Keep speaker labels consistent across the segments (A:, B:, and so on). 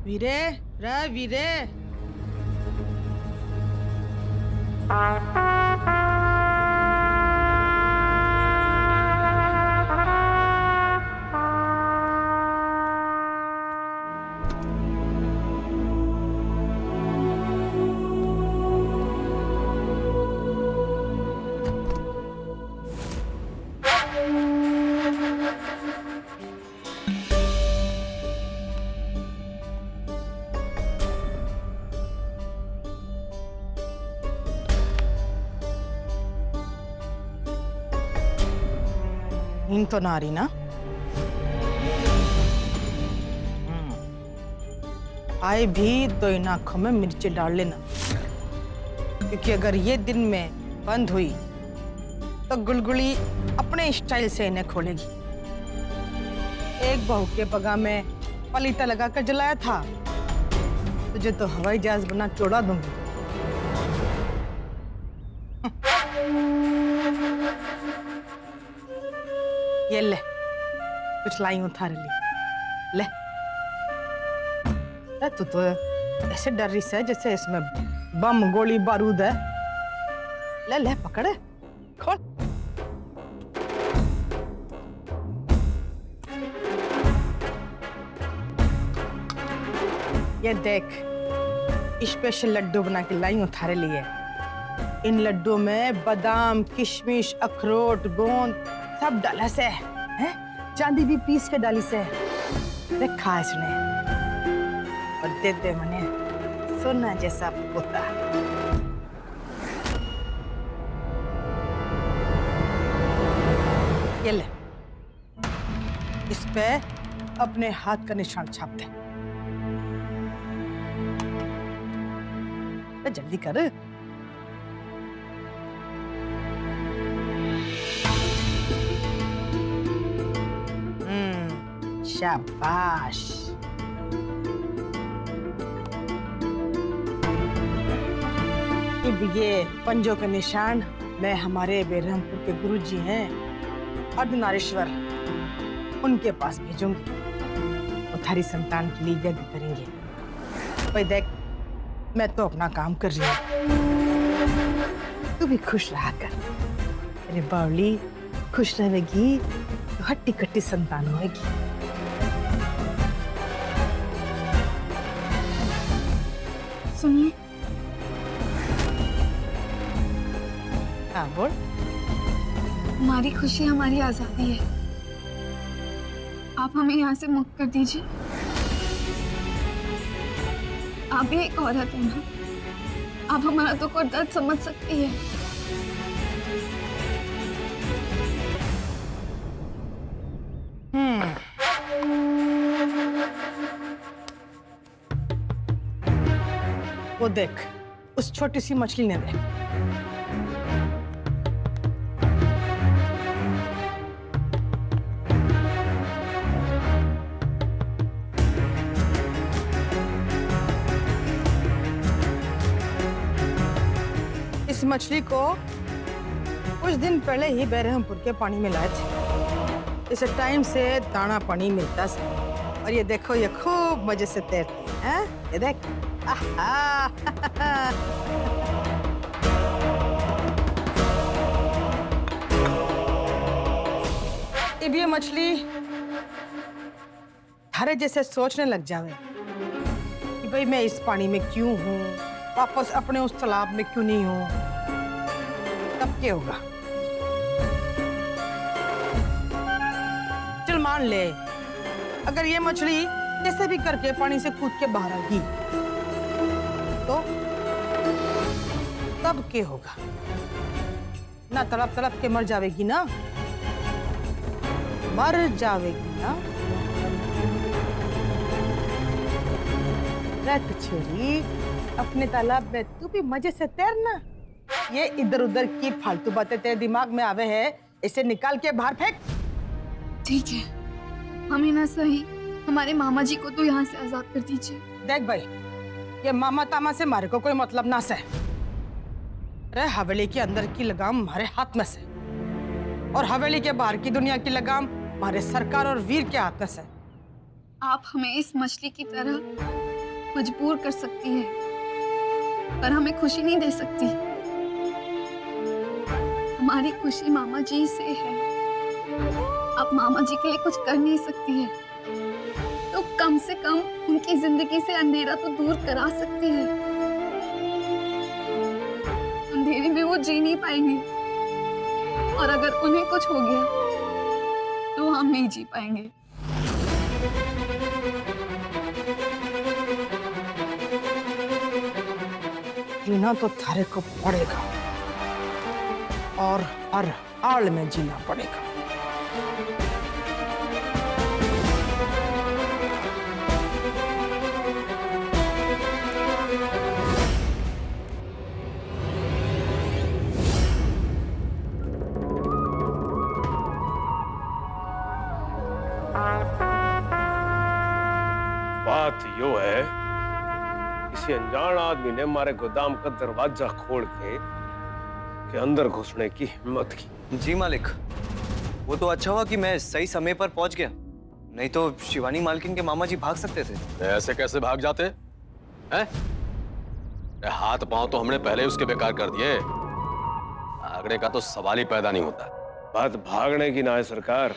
A: वीरे, रे वीरे। नींद तो ना आ रही ना? आए भी तो इन आंखों में मिर्ची डाल लेना, क्योंकि अगर ये दिन में बंद हुई तो गुलगुली अपने स्टाइल से इन्हें खोलेगी। एक बहू के पगा में पलीता लगा कर जलाया था, तुझे तो हवाई जहाज बना के उड़ा दूंगी। ये ले, कुछ लाई हूं थारे लिए, ले। तू तो ऐसे डर रही है जैसे इसमें बम गोली बारूद है। ले ले, पकड़, खोल। ये देख, स्पेशल लड्डू बना के लाई हूं थारे लिए। इन लड्डू में बादाम, किशमिश, अखरोट, गोंद सब डाला से है, चांदी भी पीस के डाली से। देखा इसने और दे दे मने सोना जैसा पोता। ये ले, इस पे अपने हाथ का निशान छाप दे। जल्दी कर। शाबाश। अब ये पंजों के निशान मैं हमारे बेरहमपुर के गुरुजी हैं अर्धनारीश्वर, उनके पास भेजूंगी। वो थारी संतान के लिए यज्ञ करेंगे। भाई देख, मैं तो अपना काम कर रही हूँ, तू भी खुश रहा कर। अरे बावली, खुश रहेगी तो हट्टी कट्टी संतान होगी।
B: सुनिए।
A: हाँ बोल।
B: हमारी खुशी हमारी आजादी है, आप हमें यहाँ से मुक्त कर दीजिए। आप भी एक औरत हैं ना, आप हमारा दुख और दर्द समझ सकती है।
A: वो देख, उस छोटी सी मछली ने देख। इस मछली को कुछ दिन पहले ही बेरहमपुर के पानी में लाए थे। इसे टाइम से दाना पानी मिलता है और ये देखो, ये खूब मजे से तैरती है। ये देख, अब ये मछली थारे जैसे सोचने लग जावे कि भाई मैं इस पानी में क्यों हूँ, वापस अपने उस तालाब में क्यों नहीं हूँ, तब क्या होगा? चल मान ले, अगर ये मछली कैसे भी करके पानी से कूद के बाहर आएगी तो तब क्या होगा? ना तड़प तड़प के मर जावेगी ना, मर जावेगी ना। रख छोरी, अपने तालाब में तू भी मजे से तैरना। ये इधर उधर की फालतू बातें तेरे दिमाग में आवे है, इसे निकाल के बाहर फेंक।
B: ठीक है, हमें ना सही, हमारे मामा जी को तो यहाँ से आजाद कर दीजिए।
A: देख भाई, ये मामा तामा से मारे को कोई मतलब ना से। रे हवेली के अंदर की लगाम हमारे हाथ में से और हवेली के बाहर की दुनिया की लगाम हमारे सरकार और वीर के हाथ में से।
B: आप हमें इस मछली की तरह मजबूर कर सकती है, पर हमें खुशी नहीं दे सकती। हमारी खुशी मामा जी से है। अब मामा जी के लिए कुछ कर नहीं सकती है, तो कम से कम उनकी जिंदगी से अंधेरा तो दूर करा सकती है। अंधेरे में वो जी नहीं पाएंगे, और अगर उन्हें कुछ हो गया तो हम नहीं जी पाएंगे।
A: जीना तो थारे को पड़ेगा, और हर हाल में जीना पड़ेगा।
C: बात यो है, किसी अनजान आदमी ने हमारे गोदाम का दरवाजा खोल के अंदर घुसने की हिम्मत की।
D: जी मालिक, वो तो अच्छा हुआ कि मैं सही समय पर पहुंच गया, नहीं तो शिवानी मालकिन के मामा जी भाग सकते थे।
E: ऐसे कैसे भाग जाते हैं? हाथ पांव तो हमने पहले ही उसके बेकार कर दिए, भागने का तो सवाल ही पैदा नहीं होता।
C: बात भागने की ना है सरकार,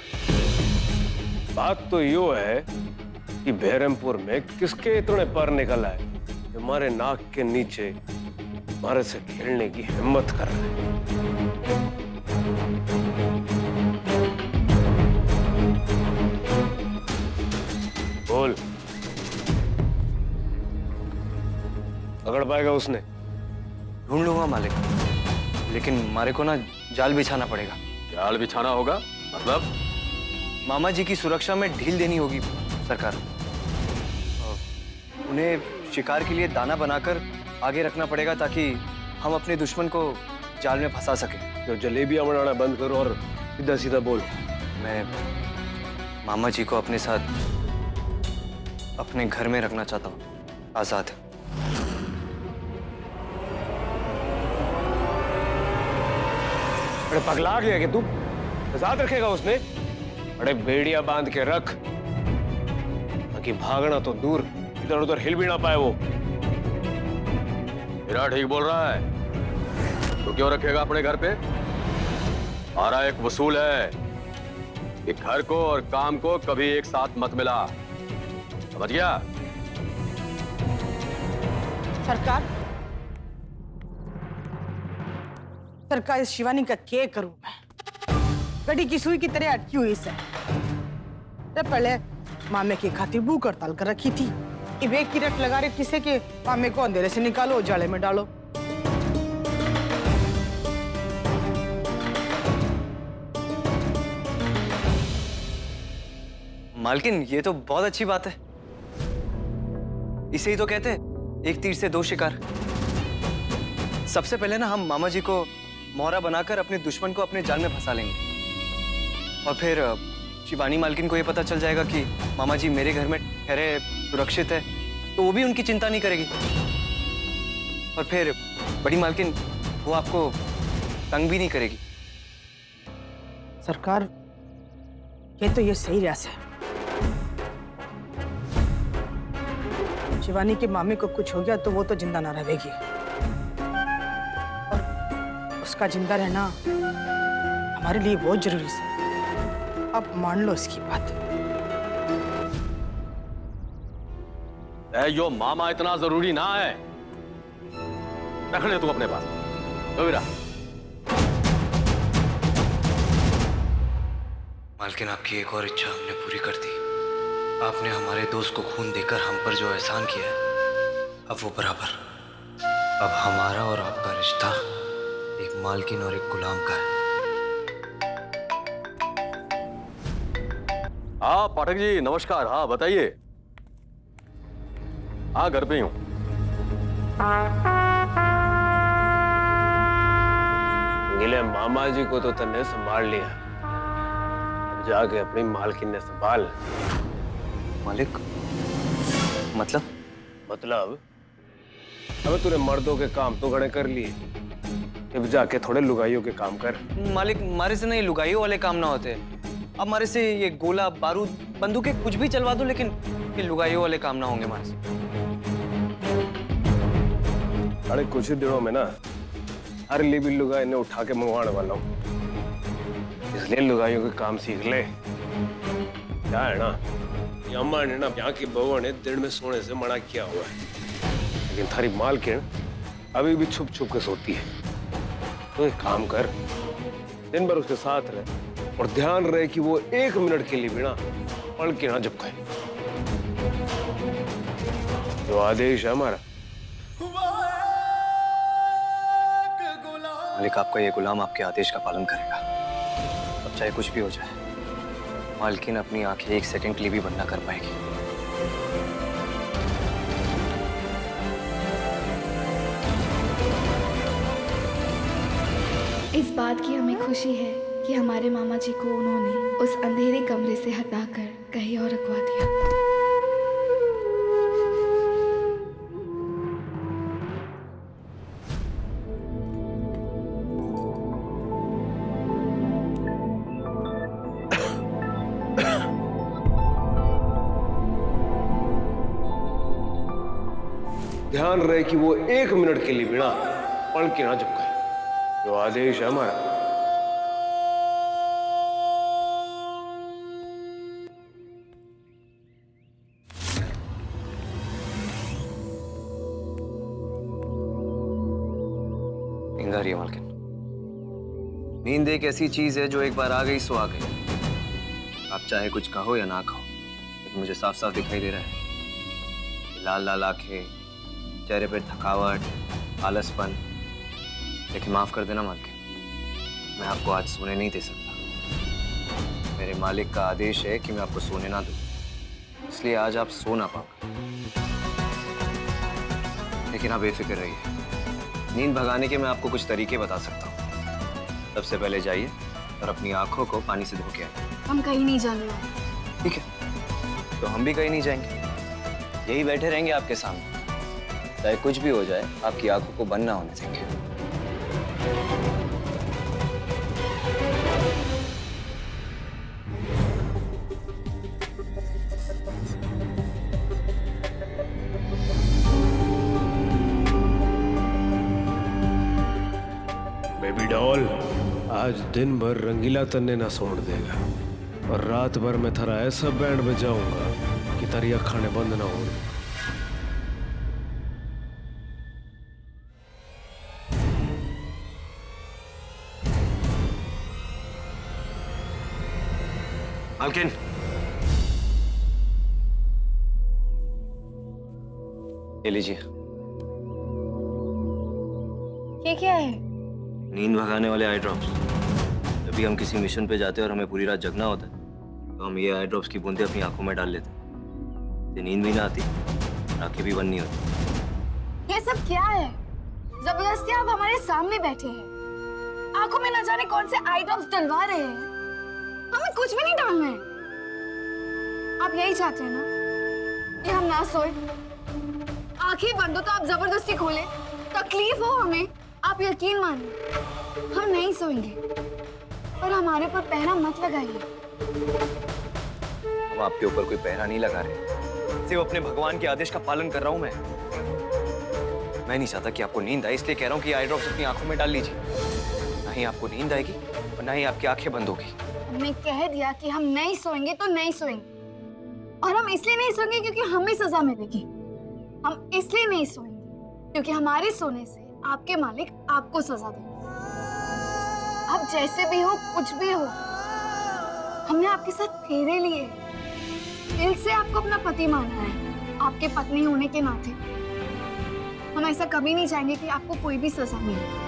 C: बात तो यो है कि बहरमपुर में किसके इतने पर निकल आए, हमारे नाक के नीचे हमारे से खेलने की हिम्मत कर रहे हैं। बोल, पकड़ पाएगा उसने?
D: ढूंढ लूंगा मालिक, लेकिन मारे को ना जाल बिछाना पड़ेगा।
E: जाल बिछाना होगा मतलब?
D: मामा जी की सुरक्षा में ढील देनी होगी सरकार। उन्हें शिकार के लिए दाना बनाकर आगे रखना पड़ेगा, ताकि हम अपने दुश्मन को जाल में फंसा सके।
C: तो जलेबियां बनाना बंद करो और सीधा सीधा बोल।
D: मैं मामा जी को अपने साथ अपने घर में रखना चाहता हूँ, आजाद।
C: अरे पगला गया कि तू? आजाद रखेगा उसने? अरे बेड़िया बांध के रख, ताकि भागना तो दूर, इधर उधर हिल भी ना पाए वो।
E: मेरा ठीक बोल रहा है, तो क्यों रखेगा अपने घर पे? हमारा एक वसूल है कि घर को और काम को कभी एक साथ मत मिला, समझ गया?
A: सरकार इस शिवानी का क्या करूं मैं? गड़ी की सुई की तरह अटकी हुई से। पहले मामे की खातिर भूख हड़ताल कर रखी थी, अब एक की रट लगा रही किसे के मामे को अंधेरे से निकालो, जाले में डालो।
D: मालकिन, ये तो बहुत अच्छी बात है। इसे ही तो कहते हैं एक तीर से दो शिकार। सबसे पहले ना हम मामा जी को मोहरा बनाकर अपने दुश्मन को अपने जाल में फंसा लेंगे, और फिर शिवानी मालकिन को ये पता चल जाएगा कि मामा जी मेरे घर में ठहरे सुरक्षित है, तो वो भी उनकी चिंता नहीं करेगी। और फिर बड़ी मालकिन वो आपको तंग भी नहीं करेगी।
A: सरकार, ये तो ये सही रास्ता है। शिवानी के मामे को कुछ हो गया तो वो तो जिंदा ना रहेगी, और उसका जिंदा रहना हमारे लिए बहुत जरूरी है। अब मान लो इसकी बात।
E: यो मामा इतना जरूरी ना है, रख ले तू अपने पास। कबीरा,
D: मालकिन, आपकी एक और इच्छा हमने पूरी कर दी। आपने हमारे दोस्त को खून देकर हम पर जो एहसान किया है, अब वो बराबर। अब हमारा और आपका रिश्ता एक मालकिन और एक गुलाम का है।
E: हाँ पाठक जी नमस्कार। हाँ बताइए। हाँ घर पे ही हूँ।
C: गिले मामा जी को तो तन्ने संभाल लिया, अब जाके अपनी मालकिन ने संभाल।
D: मालिक, मतलब?
C: मतलब अब तूने मर्दों के काम तो घणे कर लिए, अब जाके थोड़े लुगाइयों के काम कर।
D: मालिक, हमारे से नहीं लुगाइयों वाले काम ना होते। अब हमारे से ये गोला बारूद बंदूकें कुछ भी चलवा दो, लेकिन ये लुगाइयों वाले काम ना होंगे हमारे से।
C: अरे कुछ ही दिनों में ना हर लिबी लुगाई ने उठा के मंगवाने वाला हूँ, इसलिए लुगाइयों के काम सीख ले। क्या है ना, ये अम्मा ने ना यहाँ की बहू ने दिन में सोने से मना किया हुआ है, लेकिन थारी मालकिन अभी भी छुप छुप के सोती है। तो एक काम कर, दिन भर उसके साथ रहे और ध्यान रहे कि वो 1 मिनट के लिए भी ना पढ़ के ना झपकाए। जो आदेश है हमारा।
D: मालिक, आपका ये गुलाम आपके आदेश का पालन करेगा। अब चाहे कुछ भी हो जाए, मालकिन अपनी आंखें 1 सेकंड के लिए भी बंद ना कर पाएगी।
F: इस बात की हमें खुशी है कि हमारे मामा जी को उन्होंने उस अंधेरे कमरे से हटाकर कहीं और रखवा दिया।
C: ध्यान रहे कि वो 1 मिनट के लिए भी ना पढ़ के ना झपकाए। जो आदेश है हमारा।
D: नींद आ रही है मालकिन। नींद एक ऐसी चीज है जो एक बार आ गई सो आ गई। आप चाहे कुछ कहो या ना कहो, लेकिन मुझे साफ साफ दिखाई दे रहा है। लाल लाल आंखें, चेहरे पर थकावट, आलसपन। लेकिन माफ कर देना मालकिन, मैं आपको आज सोने नहीं दे सकता। मेरे मालिक का आदेश है कि मैं आपको सोने ना दूं, इसलिए आज आप सो ना पाओगे। लेकिन आप बेफिक्र रहिए, नींद भगाने के मैं आपको कुछ तरीके बता सकता हूँ। सबसे पहले जाइए और अपनी आंखों को पानी से धो के आइए।
B: हम कहीं नहीं जा रहे।
D: ठीक है, तो हम भी कहीं नहीं जाएंगे, यही बैठे रहेंगे आपके सामने। चाहे कुछ भी हो जाए, आपकी आंखों को बंद ना होने देंगे।
C: बेबी डॉल, आज दिन भर रंगीला तन्ने ना छोड़ देगा और रात भर मैं थारा ऐसा बैंड बजाऊंगा कि तारी अखाने बंद ना हो।
D: मालकिन, ये लीजिए।
B: ये क्या है?
D: नींद भगाने वाले आई ड्रॉप्स। जब भी हम किसी मिशन पे जाते हैं और हमें पूरी रात जगना होता है, तो हम ये आई ड्रॉप्स की बूंदें अपनी आंखों में डाल लेते हैं। इससे नींद भी ना आती, आंखें भी बंद नहीं होती।
B: ये सब क्या है? जबरदस्ती आप हमारे सामने बैठे हैं, आंखों में न जाने कौन से आई ड्रॉप्स डलवा रहे हैं। हमें कुछ भी नहीं डालना है। आप यही चाहते हैं ना कि हम ना सोए? आंखें बंद हो तो आप जबरदस्ती खोलें, तकलीफ हो हमें, आप यकीन मानिए हम नहीं सोएंगे। और हमारे पर पहरा मत लगाइए।
D: हम आपके ऊपर कोई पहरा नहीं लगा रहे, सिर्फ अपने भगवान के आदेश का पालन कर रहा हूं मैं। मैं नहीं चाहता कि आपको नींद आए, इसलिए कह रहा हूं कि आई ड्रॉप्स अपनी आंखों में डाल लीजिए। ना ही आपको नींद आएगी और ना ही आपकी आंखें बंद होगी।
B: हमने कह दिया कि हम नहीं सोएंगे तो नहीं सोएंगे। और हम इसलिए नहीं सोएंगे क्योंकि हमें सजा मिलेगी। हम इसलिए नहीं सोएंगे क्योंकि हमारे सोने से आपके मालिक आपको सजा देंगे। आप जैसे भी हो, कुछ भी हो, हमने आपके साथ फेरे लिए, दिल से आपको अपना पति मानना है। आपके पत्नी होने के नाते हम ऐसा कभी नहीं चाहेंगे कि आपको कोई भी सजा मिले।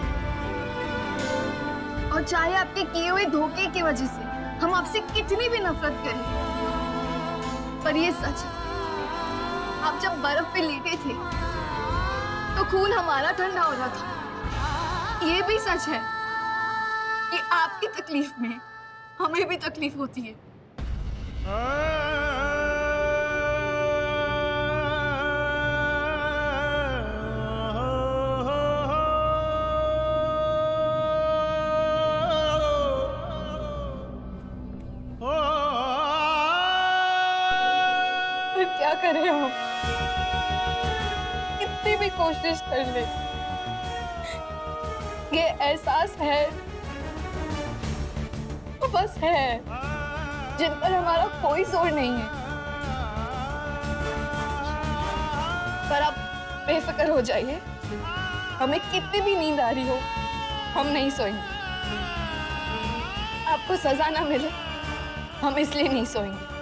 B: और चाहे आपके किए हुए धोखे की वजह से हम आपसे कितनी भी नफरत करें, पर ये सच है, आप जब बर्फ पे लेटे थे तो खून हमारा ठंडा हो रहा था। ये भी सच है कि आपकी तकलीफ में हमें भी तकलीफ होती है।
G: फिर क्या करें हम? कितनी भी कोशिश कर ले,
F: ये एहसास है तो बस है, जिन पर हमारा कोई जोर नहीं है। पर आप बेफिक्र हो जाइए, हमें कितनी भी नींद आ रही हो हम नहीं सोएंगे। आपको सजा ना मिले हम इसलिए नहीं सोएंगे।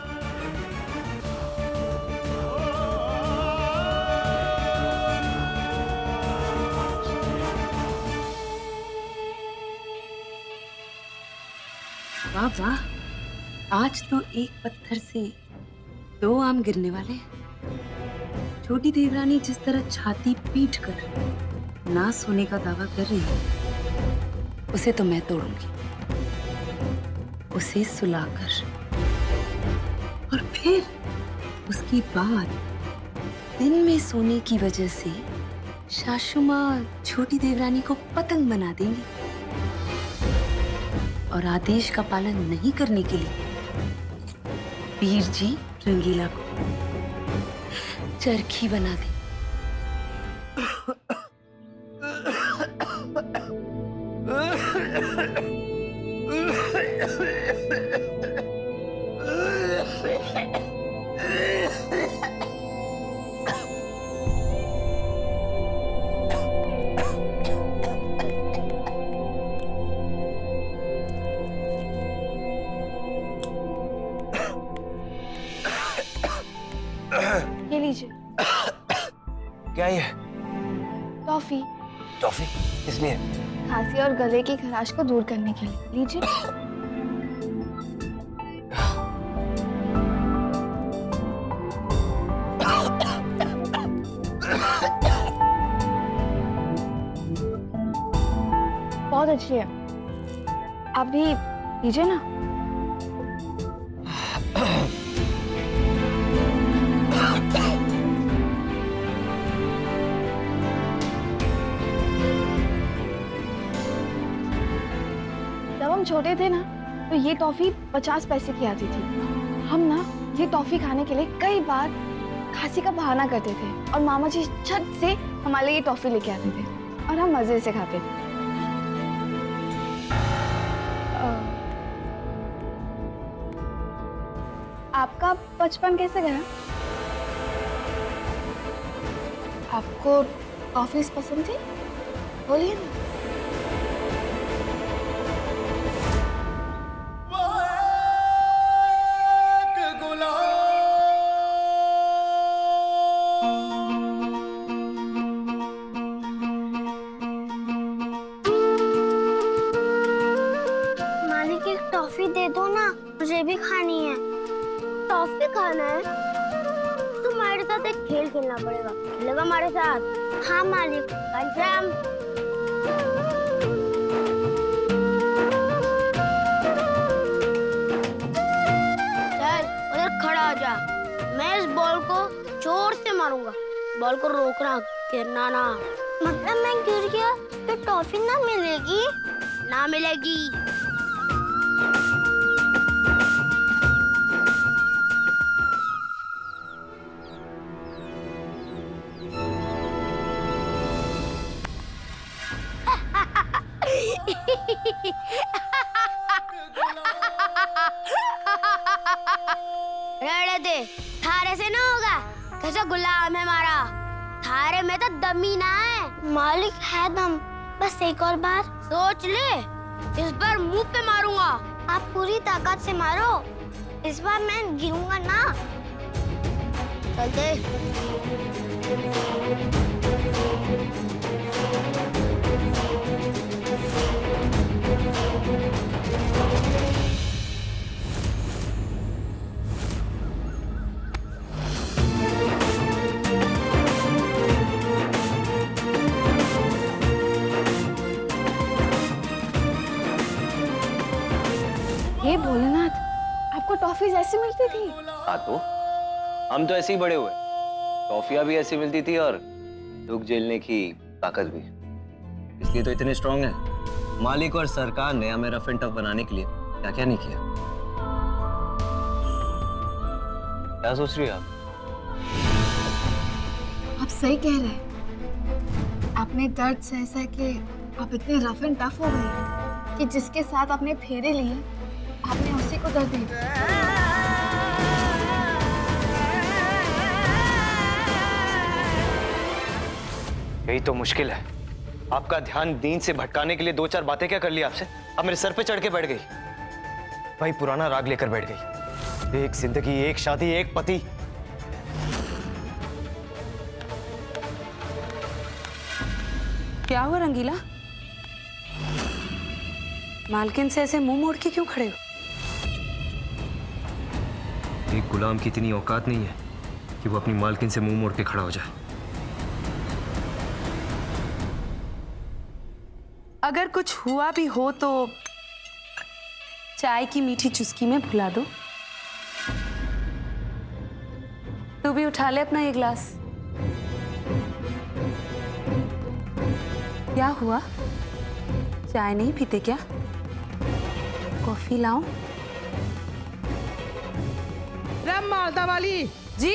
G: वाह वाह, आज तो एक पत्थर से दो आम गिरने वाले हैं। छोटी देवरानी जिस तरह छाती पीट कर ना सोने का दावा कर रही है, उसे तो मैं तोड़ूंगी। उसे सुलाकर और फिर उसके बाद दिन में सोने की वजह से सासू माँ छोटी देवरानी को पतंग बना देंगी और आदेश का पालन नहीं करने के लिए वीर जी रंगीला को चरखी बना दे।
F: ये लीजिए
D: क्या ये?
F: टॉफी।
D: टॉफी? किस लिए?
F: खांसी और गले की खराश को दूर करने के लिए। लीजिए। बहुत अच्छी है, आप भी लीजिए ना। जब हम छोटे थे ना तो ये टॉफी 50 पैसे की आती थी। हम ना ये टॉफी खाने के लिए कई बार खांसी का बहाना करते थे और मामा जी छत से हमारे लिए ये टॉफी लेके आते थे और हम मजे से खाते थे। आपका बचपन कैसे गया? आपको टॉफीज पसंद थी? बोलिए ना।
H: मालिक एक टॉफी दे दो ना, मुझे भी खानी है। टॉफी खाना है? तुम्हारे साथ एक खेल खेलना पड़ेगा, खेलेगा हमारे साथ? हाँ मालिक, कंफर्म। चल उधर खड़ा हो जा, मैं इस बॉल को जोर से मारूंगा। बॉल को रोकना, गिरना ना। मतलब मैं गिर गया तो टॉफी ना मिलेगी? ना मिलेगी। रहने दे, थारे से ना होगा। कैसा गुलाम है हमारा, थारे में तो दम ही ना है। मालिक है दम, बस एक और बार सोच ले। इस बार मुंह पे मारूंगा। आप पूरी ताकत से मारो, इस बार मैं गिरूंगा ना। चल दे।
F: ये भोलेनाथ, आपको टॉफीज ऐसी मिलती थी?
D: हाँ तो हम तो ऐसे ही बड़े हुए। टॉफियां भी ऐसी मिलती थी और दुख झेलने की ताकत भी। इसलिए तो इतने स्ट्रांग हैं। मालिक और सरकार ने हमें रफ एंड टफ बनाने के लिए क्या क्या नहीं किया। क्या सोच रही हो
F: आप सही कह रहे हैं। आपने दर्द सह सह के
B: आप इतने रफ एंड टफ हो गए हैं कि जिसके साथ आपने फेरे लिए आपने उसी को दर्द दे दिया।
D: यही तो मुश्किल है। आपका ध्यान दीन से भटकाने के लिए दो चार बातें क्या कर ली आपसे, अब मेरे सर पे चढ़ के बैठ गई। भाई पुराना राग लेकर बैठ गई। एक जिंदगी, एक शादी, एक पति।
G: क्या हुआ रंगीला? मालकिन से ऐसे मुंह मोड़ के क्यों खड़े हो?
D: एक गुलाम की इतनी औकात नहीं है कि वो अपनी मालकिन से मुंह मोड़ के खड़ा हो जाए।
G: अगर कुछ हुआ भी हो तो चाय की मीठी चुस्की में भुला दो। तू भी उठा ले अपना ये ग्लास। क्या हुआ? चाय नहीं पीते क्या? कॉफी लाऊं?
A: राम मालदा वाली
G: जी।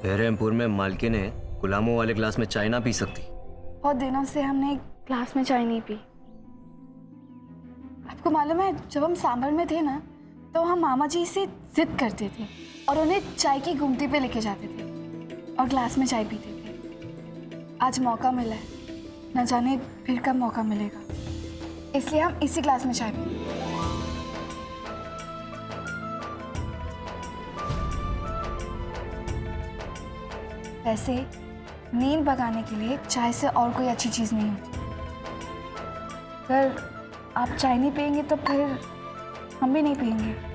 D: बहरमपुर में मालकिन है, गुलामों वाले ग्लास में चाय ना पी सकती।
B: बहुत दिनों से हमने एक ग्लास में चाय नहीं पी। आपको मालूम है, जब हम सांभर में थे ना, तो हम मामा जी से जिद करते थे और उन्हें चाय की गुमटी पे लेके जाते थे और ग्लास में चाय पीते थे। आज मौका मिला है, न जाने फिर कब मौका मिलेगा, इसलिए हम इसी ग्लास में चाय पीते। वैसे नींद भगाने के लिए चाय से और कोई अच्छी चीज़ नहीं होती। अगर आप चाय नहीं पियेंगे तो फिर हम भी नहीं पियेंगे।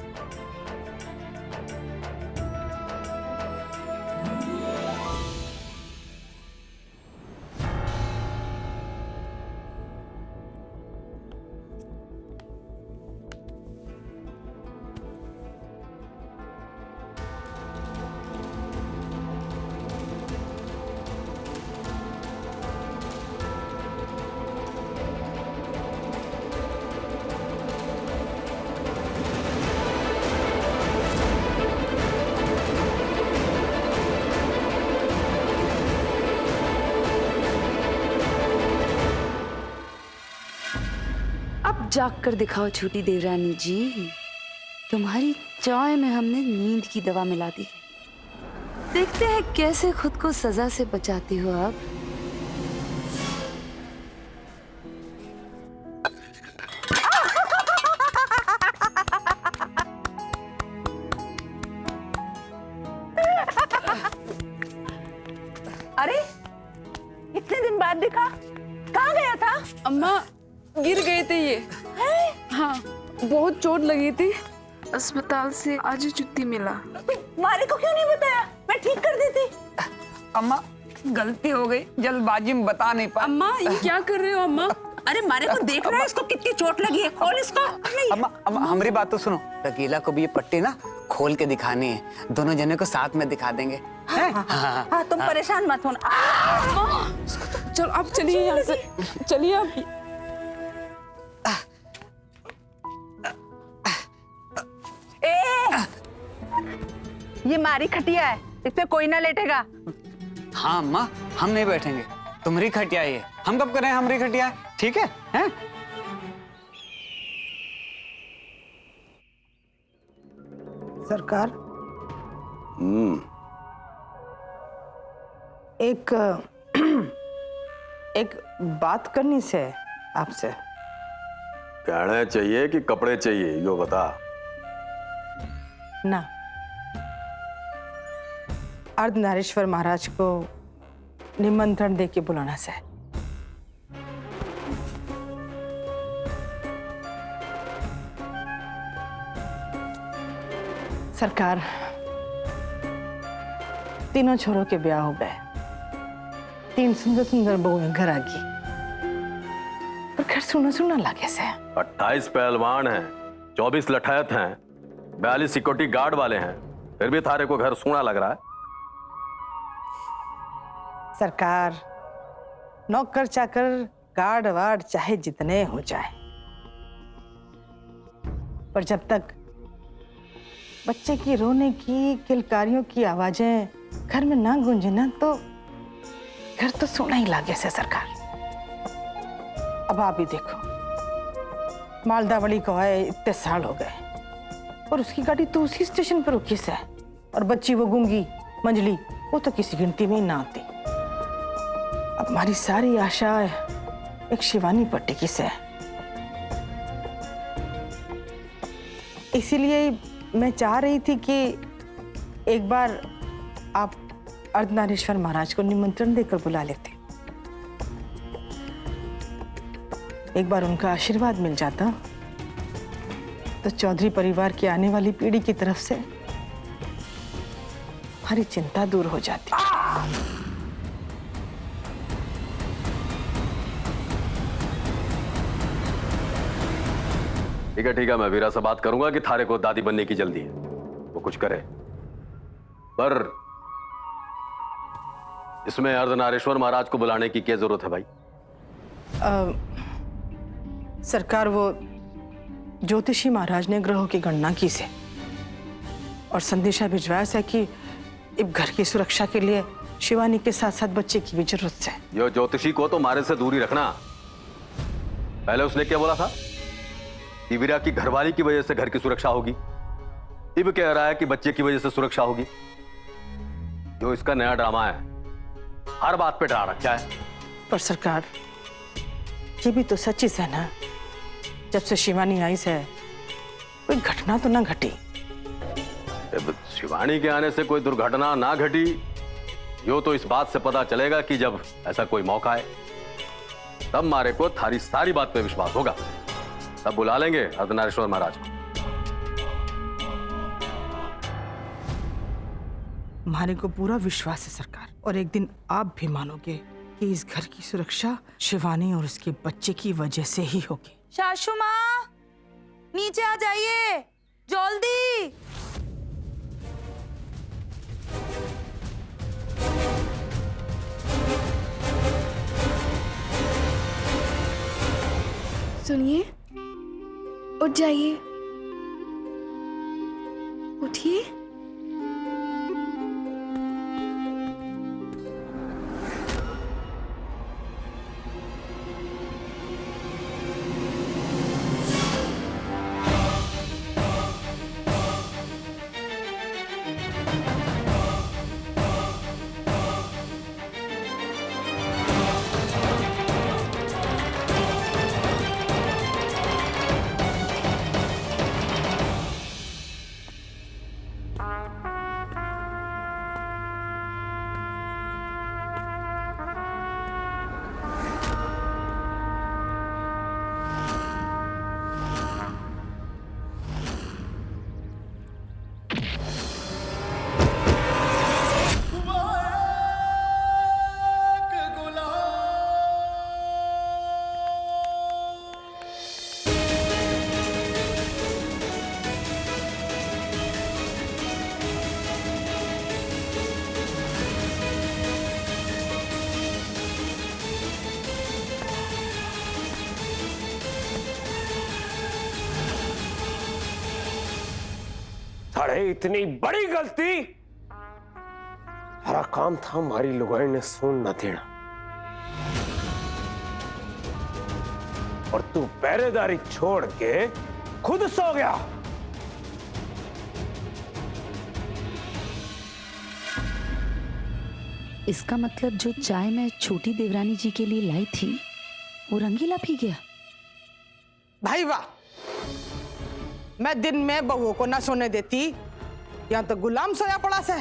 G: जाग कर दिखाओ छोटी देवरानी जी, तुम्हारी चाय में हमने नींद की दवा मिला दी। देखते हैं कैसे खुद को सजा से बचाती हो आप।
A: अरे इतने दिन बाद दिखा, कहाँ गया था?
F: अम्मा गिर गए थे ये। हाँ, बहुत चोट लगी थी। अस्पताल से आज ही छुट्टी मिला।
A: मारे को क्यों नहीं बताया? मैं ठीक कर देती।
I: अम्मा गलती हो गई, जल्दबाजी में बता नहीं पाया।
F: अम्मा ये क्या कर रहे हो अम्मा?
A: अरे मारे को देख रहा है, इसको कितनी चोट लगी है, खोल इसको।
I: अम्मा अम्मा हमारी बात तो सुनो। रकीला को भी ये पट्टी ना खोल के दिखानी है, दोनों जने को साथ में दिखा देंगे।
A: हाँ, तुम परेशान मत होना।
F: चलो आप चलिए यहाँ से, चलिए आप।
A: ये मारी खटिया है, इस पे कोई ना लेटेगा।
I: हाँ अम्मा, हम नहीं बैठेंगे, तुम्हारी खटिया ये, हम कब करें हमारी खटिया, ठीक है? हैं?
A: सरकार, एक बात करनी से आपसे।
E: गहने चाहिए कि कपड़े चाहिए, यो बता।
A: ना, अर्धनारीश्वर महाराज को निमंत्रण दे के बुलाना से। सरकार, तीनों छोरों के ब्याह हो गए, 3 सुंदर सुंदर बहुएं घर आ गई। घर सुना सुना लगे से।
E: 28 पहलवान हैं, 24 लठैत हैं, 42 सिक्योरिटी गार्ड वाले हैं, फिर भी थारे को घर सूना लग रहा है।
A: सरकार, नौकर चाकर गार्ड वार्ड चाहे जितने हो जाए, पर जब तक बच्चे की रोने की, किलकारियों की आवाजें घर में ना गूंजे ना, तो घर तो सोना ही लागे से सरकार। अब आप ही देखो, मालदावड़ी को आए इतने साल हो गए और उसकी गाड़ी तो उसी स्टेशन पर रुकी से, और बच्ची वो गूंगी मंजली, वो तो किसी गिनती में ही ना आती। अब हमारी सारी आशा एक शिवानी पर टिकी से, इसीलिए मैं चाह रही थी कि एक बार आप अर्धनारीश्वर महाराज को निमंत्रण देकर बुला लेते, एक बार उनका आशीर्वाद मिल जाता तो चौधरी परिवार की आने वाली पीढ़ी की तरफ से हमारी चिंता दूर हो जाती।
E: ठीक है, मैं वीरा से बात करूंगा कि थारे को दादी बनने की जल्दी है, वो कुछ करे। पर इसमें अर्धनारीश्वर महाराज को बुलाने की क्या जरूरत है भाई?
A: सरकार, वो ज्योतिषी महाराज ने ग्रहों की गणना की से और संदेशा भिजवाया से कि इब घर की सुरक्षा के लिए शिवानी के साथ साथ बच्चे की भी जरूरत है।
E: यो ज्योतिषी को तो मारे से दूरी रखना। पहले उसने क्या बोला था कि वीरा की घरवाली की वजह से घर की सुरक्षा होगी, अब कह रहा है कि बच्चे की वजह से सुरक्षा होगी। जो इसका नया ड्रामा है, हर बात पे डरा रखा है।
A: पर सरकार, ये भी तो सच्ची है ना, जब से शिवानी आई से कोई घटना तो ना घटी।
E: जब शिवानी के आने से कोई दुर्घटना ना घटी, यो तो इस बात से पता चलेगा कि जब ऐसा कोई मौका है तब मारे को थारी सारी बात पे विश्वास होगा, तब बुला लेंगे अर्धनारीश्वर महाराज को।
A: हमारे को पूरा विश्वास है सरकार, और एक दिन आप भी मानोगे कि इस घर की सुरक्षा शिवानी और उसके बच्चे की वजह से ही होगी।
J: सासू माँ, नीचे आ जाइए जल्दी।
F: सुनिए, उठ जाइए, उठिए।
C: अरे इतनी बड़ी गलती, हमारा काम था हमारी लुगाई ने सोन न देना, और तू पहरेदारी छोड़ के खुद सो गया।
G: इसका मतलब जो चाय मैं छोटी देवरानी जी के लिए लाई थी वो रंगीला पी गया।
A: भाई वाह, मैं दिन में बहुओं को ना सोने देती, यहाँ तो गुलाम सोया पड़ा से।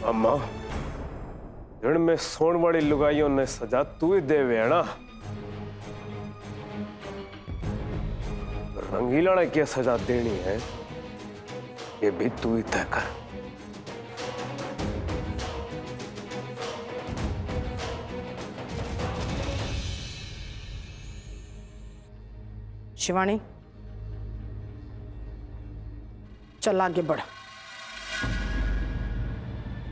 C: अम्मा, दिन में सोन वाली लुगाइयों ने सजा तू ही दे वेना, रंगीला ने क्या सजा देनी है ये भी तू ही तय कर।
A: शिवानी, चल आगे बढ़।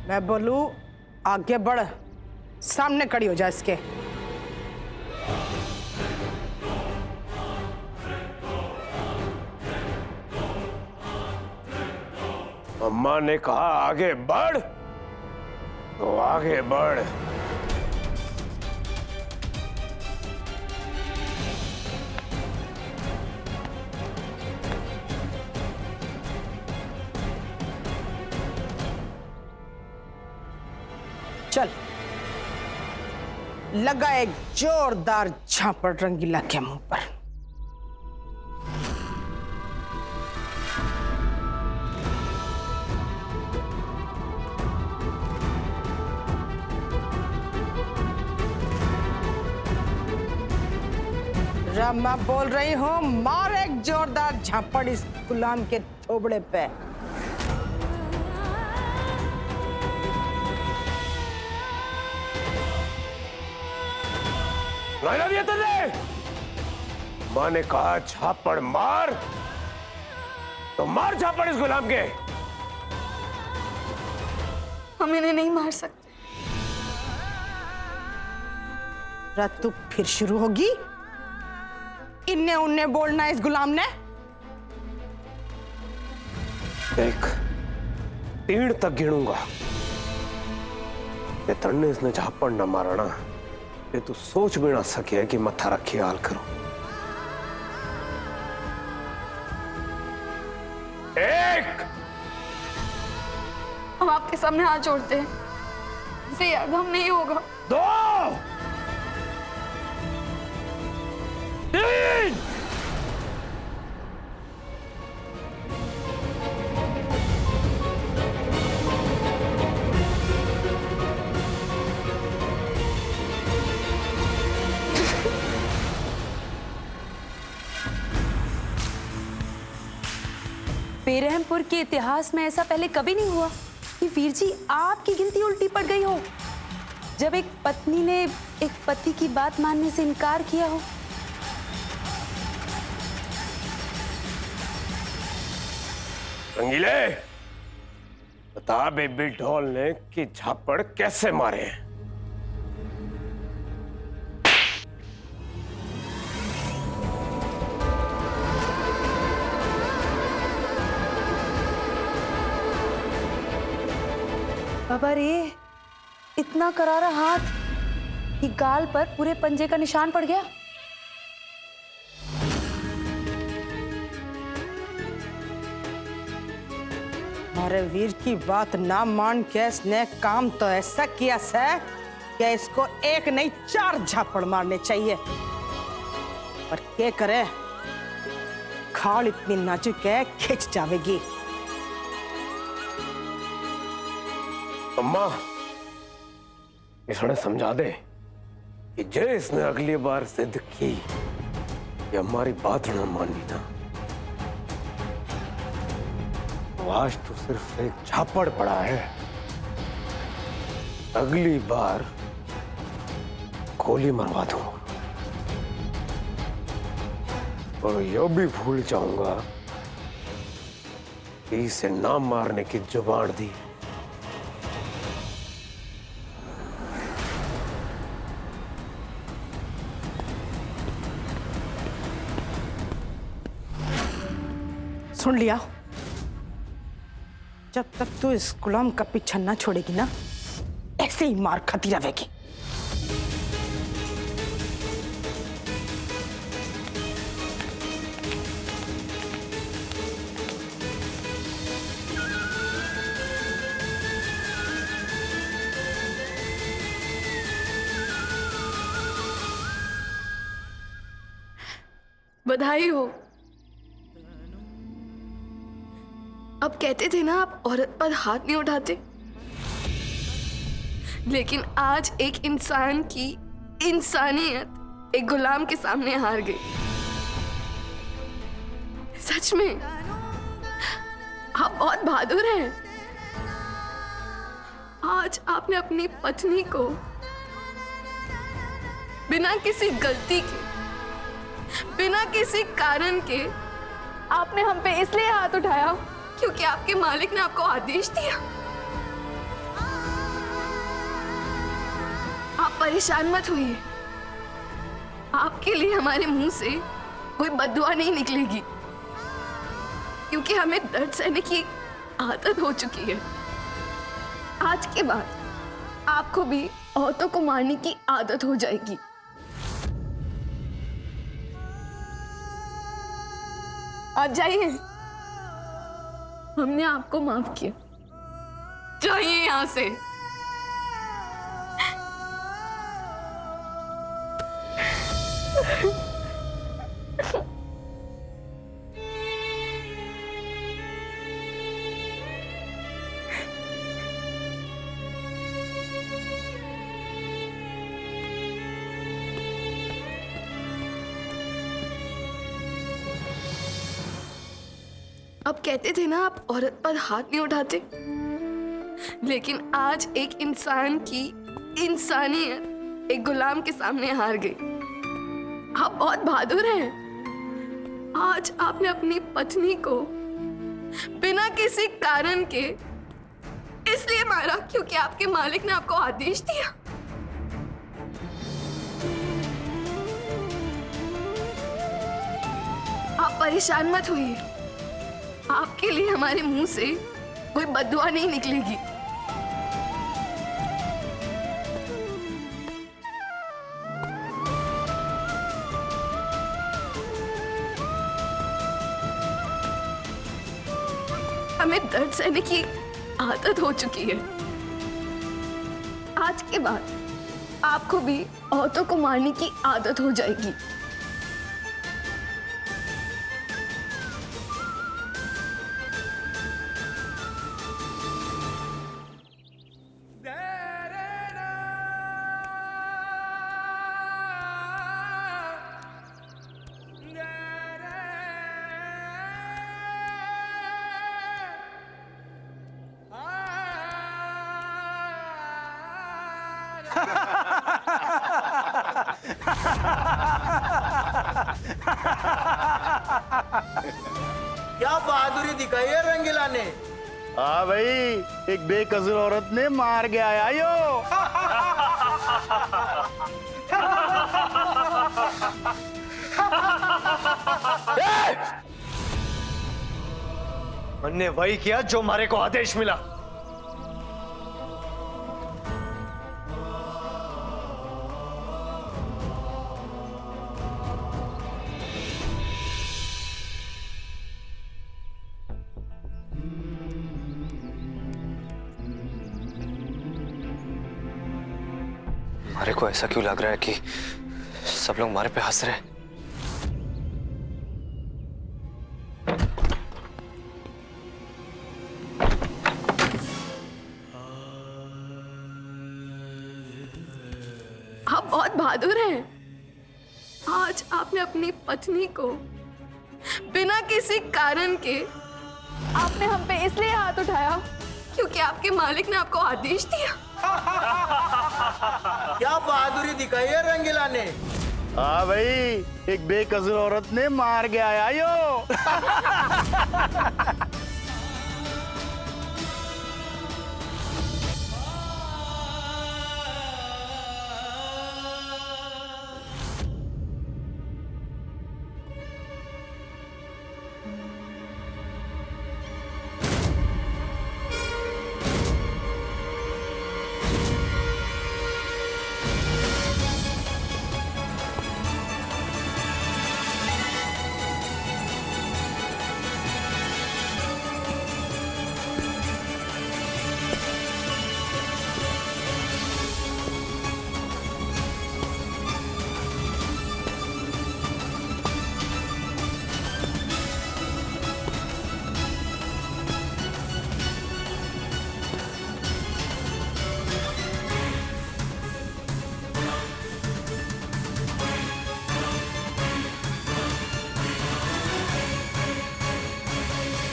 A: मैं बोलूं आगे बढ़, सामने खड़ी हो जा इसके।
C: अम्मा ने कहा आगे बढ़ तो आगे बढ़।
A: चल, लगा एक जोरदार झापड़ रंगीला के मुंह पर। रमा बोल रही हूँ, मार एक जोरदार झापड़ इस गुलाम के थोबड़े पे।
C: ना दिया तुझे? माँ ने कहा झापड़ मार तो मार झापड़ इस गुलाम के।
B: हम इन्हें नहीं मार सकते।
A: रात तू फिर शुरू होगी इन्ने उन्ने बोलना इस गुलाम ने।
C: देख, 3 तक गिनूंगा। ये तन्ने इसने झापड़ न मारा ना, ये तू सोच भी ना सके कि मत्था रखी हाल करो। 1।
B: हम आपके सामने हाथ जोड़ते हैं, इसे याद हम नहीं होगा।
C: 2। 3।
J: बेरहमपुर के इतिहास में ऐसा पहले कभी नहीं हुआ कि वीर जी आपकी गिनती उल्टी पड़ गई हो जब एक पत्नी ने एक पति की बात मानने से इनकार किया हो।
C: रंगीले, बता बेबी ढोल ने कि झापड़ कैसे मारे हैं।
J: बाबा रे, इतना करारा हाथ कि गाल पर पूरे पंजे का निशान पड़ गया।
A: हमारे वीर की बात ना मान के इसने काम तो ऐसा किया है कि इसको 1 नहीं 4 झापड़ मारने चाहिए। पर क्या करे, खाल इतनी नाजुक है खिंच जाएगी।
C: अम्मा, इसने समझा दे कि जे इसने अगली बार जिद की कि हमारी बात ना मानी ना, तो आज तो सिर्फ एक झापड़ पड़ा है, अगली बार गोली मरवा दूंगा। और यह भी भूल जाऊंगा कि इसे ना मारने की जुबान दी।
A: सुन लिया, जब तक तू इस गुलाम का पीछा ना छोड़ेगी ना, ऐसे ही मार खाती रहेगी।
B: बधाई हो। अब कहते थे ना आप औरत पर हाथ नहीं उठाते, लेकिन आज एक इंसान की इंसानियत एक गुलाम के सामने हार गई। सच में आप बहुत बहादुर हैं। आज आपने अपनी पत्नी को बिना किसी गलती के
F: बिना किसी कारण के आपने हम पे इसलिए हाथ उठाया क्योंकि आपके मालिक ने आपको आदेश दिया। आप परेशान मत होइए, आपके लिए हमारे मुंह से कोई बद्दुआ नहीं निकलेगी, क्योंकि हमें दर्द सहने की आदत हो चुकी है। आज के बाद आपको भी औरतों को मारने की आदत हो जाएगी। आप जाइए, हमने आपको माफ किया, जाइए यहाँ से। अब कहते थे ना आप औरत पर हाथ नहीं उठाते, लेकिन आज एक इंसान की इंसानियत एक गुलाम के सामने हार गई। आप बहुत बहादुर हैं। आज आपने अपनी पत्नी को बिना किसी कारण के इसलिए मारा क्योंकि आपके मालिक ने आपको आदेश दिया। आप परेशान मत होइए, आपके लिए हमारे मुंह से कोई बद्दुआ नहीं निकलेगी। हमें दर्द सहने की आदत हो चुकी है। आज के बाद आपको भी औरतों को मारने की आदत हो जाएगी।
K: क्या बहादुरी दिखाई है रंगीला ने। हाँ भाई, एक बेकसूर औरत ने मार के आया यो।
D: हमने वही किया जो हमारे को आदेश मिला। हमारे को ऐसा क्यों लग रहा है कि सब लोग हमारे पे हंस रहे हैं?
F: आप बहुत बहादुर हैं। आज आपने अपनी पत्नी को बिना किसी कारण के आपने हम पे इसलिए हाथ उठाया क्योंकि आपके मालिक ने आपको आदेश दिया।
K: क्या बहादुरी दिखाई है रंगीला ने। हाँ भाई, एक बेकसूर औरत ने मार के आया यो।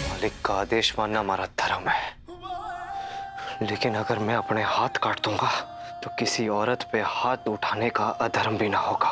D: मालिक का आदेश मानना हमारा धर्म है, लेकिन अगर मैं अपने हाथ काट दूंगा तो किसी औरत पे हाथ उठाने का अधर्म भी ना होगा।